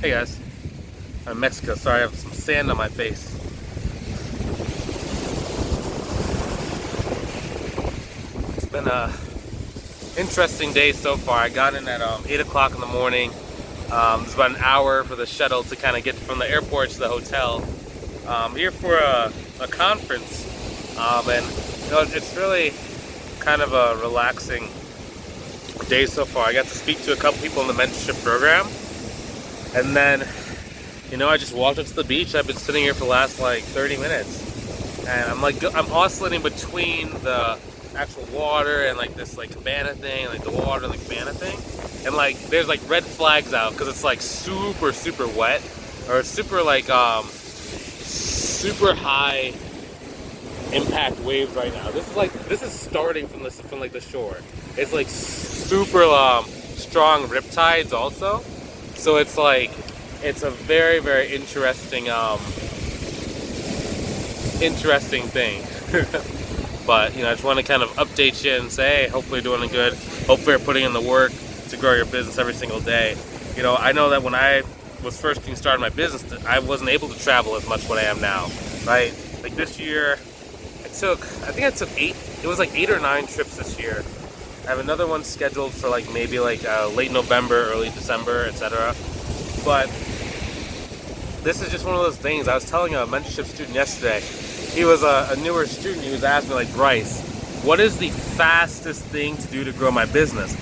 Hey guys, I'm in Mexico. Sorry, I have some sand on my face. It's been a interesting day so far. I got in at 8 o'clock in the morning. It's about an hour for the shuttle to kind of get from the airport to the hotel. I'm here for a conference, and it's really kind of a relaxing day so far. I got to speak to a couple people in the mentorship program, and then I just walked up to the beach. I've been sitting here for the last like 30 minutes, and I'm oscillating between the actual water and like this like cabana thing, like the water and the cabana thing, and like there's like red flags out because it's like super wet, or it's super like super high impact waves right now. This is starting from like the shore. It's like super strong rip tides also, so it's like it's a very interesting thing. But I just want to kind of update you and say, hey, hopefully you're doing good. Hopefully you're putting in the work to grow your business every single day. I know that when I was first getting started in my business, I wasn't able to travel as much what I am now, right? Like this year, I think I took 8 or 9 trips this year. I have another one scheduled for like maybe like late November, early December, etc. But this is just one of those things. I was telling a mentorship student yesterday. He was a newer student. He was asking me like, Bryce, what is the fastest thing to do to grow my business?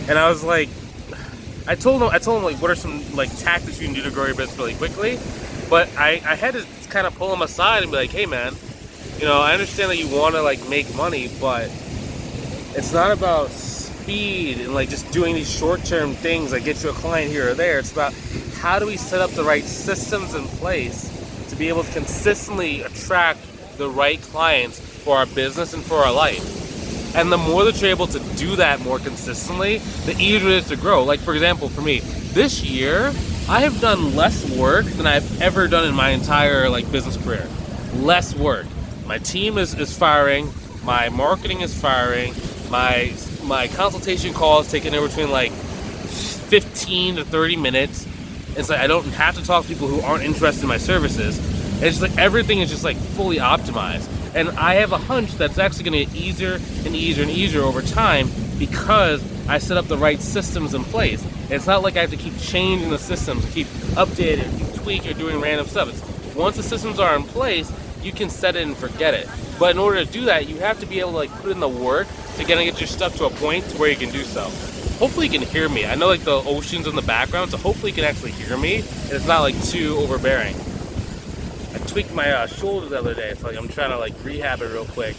And I was like, I told him like, what are some like tactics you can do to grow your business really quickly? But I had to kind of pull him aside and be like, hey man, I understand that you want to like make money, but it's not about speed and like just doing these short-term things that get you a client here or there. It's about how do we set up the right systems in place to be able to consistently attract the right clients for our business and for our life. And the more that you're able to do that more consistently, the easier it is to grow. Like for example, for me, this year, I have done less work than I've ever done in my entire like business career. Less work. My team is firing, my marketing is firing, my consultation calls take anywhere between like 15 to 30 minutes. It's like I don't have to talk to people who aren't interested in my services. It's just like everything is just like fully optimized. And I have a hunch that's actually going to get easier and easier over time because I set up the right systems in place. It's not like I have to keep changing the systems, keep updating, keep tweaking, or doing random stuff. It's once the systems are in place, you can set it and forget it. But in order to do that, you have to be able to like put in the work to get your stuff to a point to where you can do so. Hopefully you can hear me. I know like the ocean's in the background, so hopefully you can actually hear me and it's not like too overbearing. I tweaked my shoulder the other day, so like I'm trying to like rehab it real quick.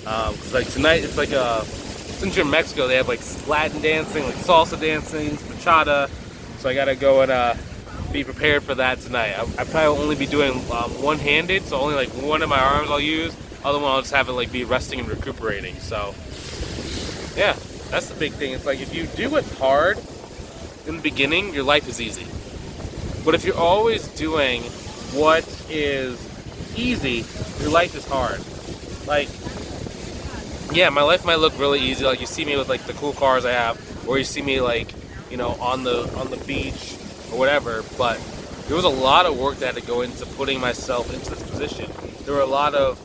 Cause like tonight it's like since you're in Mexico, they have like Latin dancing, like salsa dancing, bachata. So I gotta go and be prepared for that tonight. I probably will only be doing one-handed, so only like one of my arms I'll use. Other one I'll just have it like be resting and recuperating. So yeah, that's the big thing. It's like if you do it hard in the beginning, your life is easy. But if you're always doing what is easy, your life is hard. Like, yeah, my life might look really easy. Like you see me with like the cool cars I have, or you see me like, on the beach or whatever. But there was a lot of work that had to go into putting myself into this position. There were a lot of,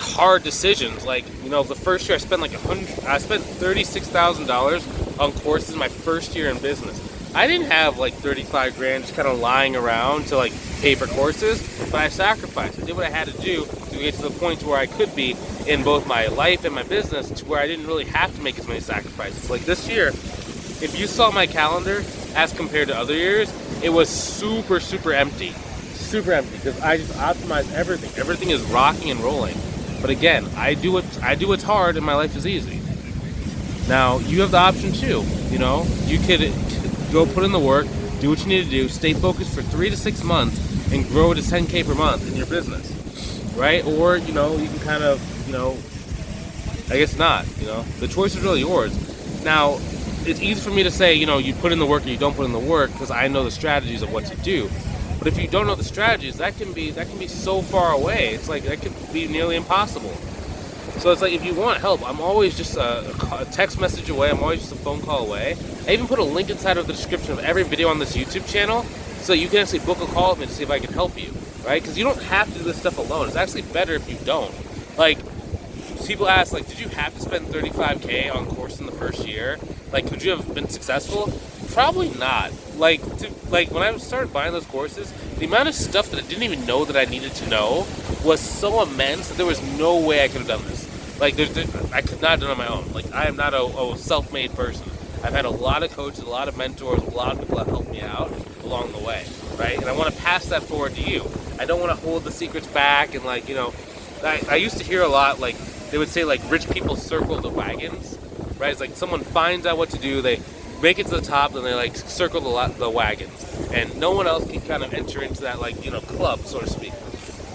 hard decisions. Like, the first year I spent $36,000 on courses my first year in business. I didn't have like 35 grand just kind of lying around to like pay for courses, but I sacrificed. I did what I had to do to get to the point to where I could be in both my life and my business, to where I didn't really have to make as many sacrifices. Like this year, if you saw my calendar as compared to other years, it was super empty. Super empty, because I just optimized everything. Everything is rocking and rolling. But again, I do what's hard and my life is easy. Now, you have the option too. You could go put in the work, do what you need to do, stay focused for 3 to 6 months and grow to 10K per month in your business, right? Or, you can kind of, I guess not, the choice is really yours. Now, it's easy for me to say, you put in the work or you don't put in the work because I know the strategies of what to do. But if you don't know the strategies, that can be so far away. It's like that could be nearly impossible. So it's like, if you want help, I'm always just a text message away. I'm always just a phone call away. I even put a link inside of the description of every video on this YouTube channel, so you can actually book a call with me to see if I can help you, right? Because you don't have to do this stuff alone. It's actually better if you don't. Like, people ask, like, did you have to spend $35K on course in the first year? Like, could you have been successful? Probably not. Like, when I started buying those courses, the amount of stuff that I didn't even know that I needed to know was so immense that there was no way I could have done this. Like, I could not have done it on my own. Like, I am not a self-made person. I've had a lot of coaches, a lot of mentors, a lot of people that helped me out along the way, right? And I want to pass that forward to you. I don't want to hold the secrets back and, like, you know, I used to hear a lot, like, they would say, like, rich people circle the wagons, right? It's like someone finds out what to do, they make it to the top, and they, like, circle the wagons. And no one else can kind of enter into that, like, you know, club, so to speak.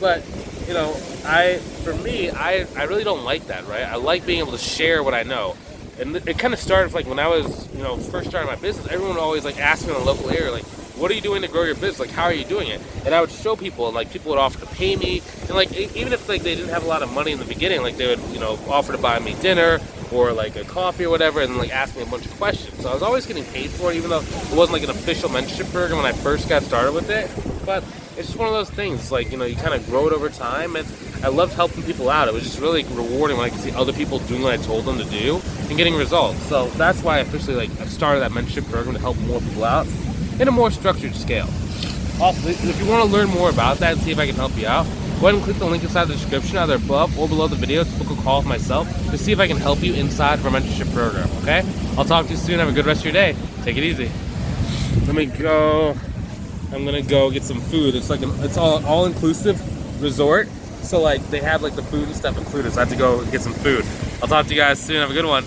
But, you know, for me, I really don't like that, right? I like being able to share what I know. And it kind of started, like, when I was, you know, first starting my business, everyone would always, like, ask me in the local area, like, what are you doing to grow your business? Like, how are you doing it? And I would show people, and, like, people would offer to pay me. And, like, even if, like, they didn't have a lot of money in the beginning, like, they would, you know, offer to buy me dinner or, like, a coffee or whatever, and, like, ask me a bunch of questions. So I was always getting paid for it, even though it wasn't, like, an official mentorship program when I first got started with it. But it's just one of those things. It's like, you know, you kind of grow it over time, and I loved helping people out. It was just really rewarding when I could see other people doing what I told them to do and getting results. So that's why I officially, like, I started that mentorship program to help more people out in a more structured scale. Also, if you want to learn more about that and see if I can help you out, go ahead and click the link inside the description, either above or below the video, to book a call with myself to see if I can help you inside of our mentorship program, okay? I'll talk to you soon. Have a good rest of your day. Take it easy. Let me go. I'm gonna go get some food. It's like it's all inclusive resort. So, like, they have, like, the food and stuff included. So I have to go get some food. I'll talk to you guys soon. Have a good one.